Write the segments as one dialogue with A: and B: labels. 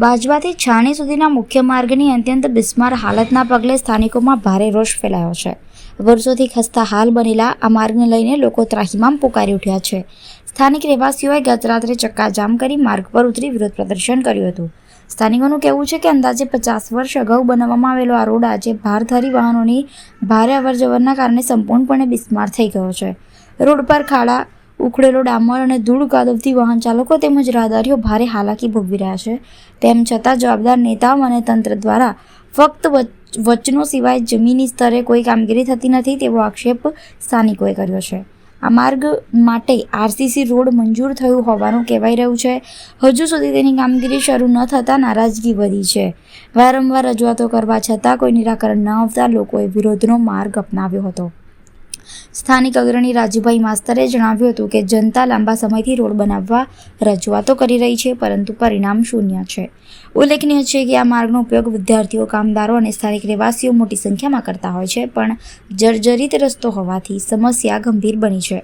A: બાજવાથી છાણી સુધીના મુખ્ય માર્ગની અત્યંત બિસ્માર હાલતના પગલે સ્થાનિકોમાં ભારે રોષ ફેલાયો છે. વર્ષોથી ખસ્તા હાલ બનેલા આ માર્ગને લઈને લોકો ત્રાહિમામ પુકારી ઉઠ્યા છે. સ્થાનિક રહેવાસીઓએ ગત રાત્રે ચક્કાજામ કરી માર્ગ પર ઉતરી વિરોધ પ્રદર્શન કર્યું હતું. સ્થાનિકોનું કહેવું છે કે અંદાજે 50 વર્ષ અગાઉ બનાવવામાં આવેલો આ રોડ આજે ભારધારી વાહનોની ભારે અવરજવરના કારણે સંપૂર્ણપણે બિસ્માર થઈ ગયો છે. રોડ પર ખાડા, ઉખડેલો ડામર અને ધૂળ કાદવથી વાહન ચાલકો તેમજ રાહદારીઓ ભારે હાલાકી ભોગવી રહ્યા છે. તેમ છતાં જવાબદાર નેતાઓ અને તંત્ર દ્વારા ફક્ત વચનો સિવાય જમીની સ્તરે કોઈ કામગીરી થતી નથી તેવો આક્ષેપ સ્થાનિકોએ કર્યો છે. આ માર્ગ માટે આરસીસી રોડ મંજૂર થયું હોવાનું કહેવાઈ રહ્યું છે. હજુ સુધી તેની કામગીરી શરૂ ન થતાં નારાજગી વધી છે. વારંવાર રજૂઆતો કરવા છતાં કોઈ નિરાકરણ ન આવતા લોકોએ વિરોધનો માર્ગ અપનાવ્યો હતો. સ્થાનિક અગ્રણી રાજુભાઈ માસ્તરે જણાવ્યું હતું કે જનતા લાંબા સમયથી રોડ બનાવવા રજૂઆતો કરી રહી છે, પરંતુ પરિણામ શૂન્ય છે. ઉલ્લેખનીય છે કે આ માર્ગનો ઉપયોગ વિદ્યાર્થીઓ, કામદારો અને સ્થાનિક રહેવાસીઓ મોટી સંખ્યામાં કરતા હોય છે, પણ જર્જરિત રસ્તો હોવાથી સમસ્યા ગંભીર બની છે.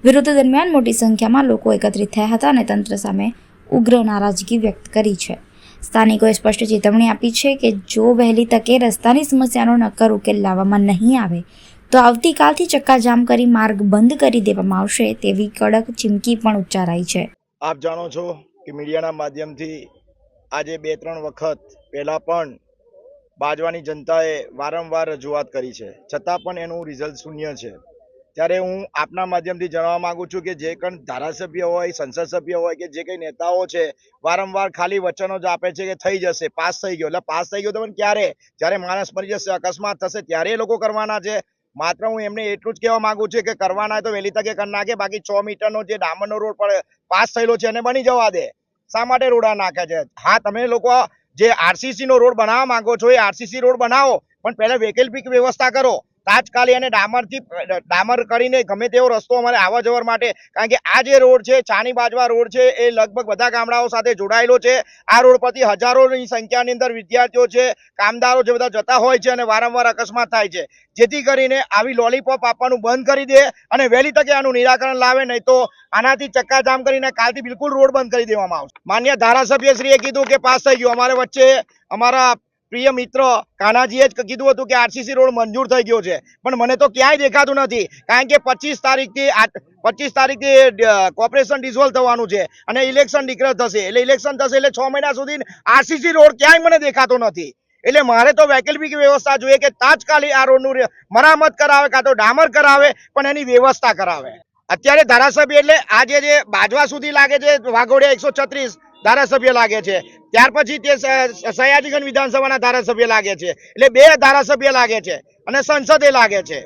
A: વિરોધ દરમિયાન મોટી સંખ્યામાં લોકો એકત્રિત થયા હતા અને તંત્ર સામે ઉગ્ર નારાજગી વ્યક્ત કરી છે. સ્થાનિકોએ સ્પષ્ટ ચેતવણી આપી છે કે જો વહેલી તકે રસ્તાની સમસ્યાનો નક્કર ઉકેલ લાવવામાં નહીં આવે તો આવતીકાલથી ચક્કાજામ કરી માર્ગ બંધ કરી દેવામાં આવશે તેવી કડક ચીમકી પણ ઉચ્ચારાઈ છે.
B: આપ જાણો છો કે મીડિયાના માધ્યમથી આજે 2-3 વખત પહેલાં પણ બાજવાની જનતાએ વારંવાર રજૂઆત કરી છે, છતાં પણ એનું રિઝલ્ટ શૂન્ય છે. ત્યારે હું આપના માધ્યમથી જણાવવા માગું છું કે જે કંઈ ધારાસભ્ય હોય, સંસદ સભ્ય હોય કે જે કંઈ નેતાઓ છે, વારંવાર ખાલી વચનો જ આપે છે કે થઈ જશે, પાસ થઈ ગયો. એટલે પાસ થઈ ગયો તો પણ ક્યારે? જ્યારે માણસ મરી જશે, અકસ્માત થશે ત્યારે એ લોકો કરવાના છે. માત્ર હું એમને એટલું જ કહેવા માંગુ છું કે કરવાના હોય તો વહેલી તકે કરી નાખે. બાકી 6 મીટરનો જે ડામરનો રોડ પર પાસ થયેલો છે એને બની જવા દે. શા માટે રોડા નાખે છે? હા, તમે લોકો જે આરસીસી નો રોડ બનાવવા માંગો છો એ આરસીસી રોડ બનાવો, પણ પહેલા વૈકલ્પિક વ્યવસ્થા કરો. તાત્કાલિક અને ડામર કરીને ગમે તેવો રસ્તો અમારે આવવા જવા માટે, કારણ કે આ જે રોડ છે, છાણી બાજવા રોડ છે, એ લગભગ બધા ગામડાઓ સાથે જોડાયેલો છે. આ રોડ પરથી હજારોની સંખ્યાની અંદર વિદ્યાર્થીઓ છે, કામદારો જે બધા જતા હોય છે અને વારંવાર અકસ્માત થાય છે. જેથી કરીને આવી લોલીપોપ આપવાનું બંધ કરી દે અને વહેલી તકે આનું નિરાકરણ લાવે, નહીં તો આનાથી ચક્કાજામ કરીને કાલથી બિલકુલ રોડ બંધ કરી દેવામાં આવશે. માન્ય ધારાસભ્યશ્રીએ કીધું કે પાસ થઈ ગયું. અમારે વચ્ચે અમારા પ્રિય મિત્ર કાનાજીએ જ કીધું હતું કે આરસીસી રોડ મંજૂર થઈ ગયો છે, પણ મને તો ક્યાંય દેખાતું નથી. કારણ કે 25 તારીખથી કોર્પોરેશન ડિસોલ્વ થવાનું છે અને ઇલેક્શન ડિક્લેર થશે. એટલે ઇલેક્શન થશે એટલે 6 મહિના સુધી આરસીસી રોડ ક્યાંય મને દેખાતો નથી. એટલે મારે તો વૈકલ્પિક વ્યવસ્થા જોઈએ કે તાત્કાલિક આ રોડનું મરામત કરાવે, કાં તો ડામર કરાવે, પણ એની વ્યવસ્થા કરાવે. અત્યારે ધારાસભ્ય એટલે આજે જે બાજવા સુધી લાગે છે, વાઘોડિયા 136 ધારાસભ્ય લાગે છે, ત્યાર પછી તે સયાજીગંજ વિધાનસભાના ધારાસભ્ય લાગે છે. એટલે 2 ધારાસભ્ય લાગે છે અને સંસદે લાગે છે.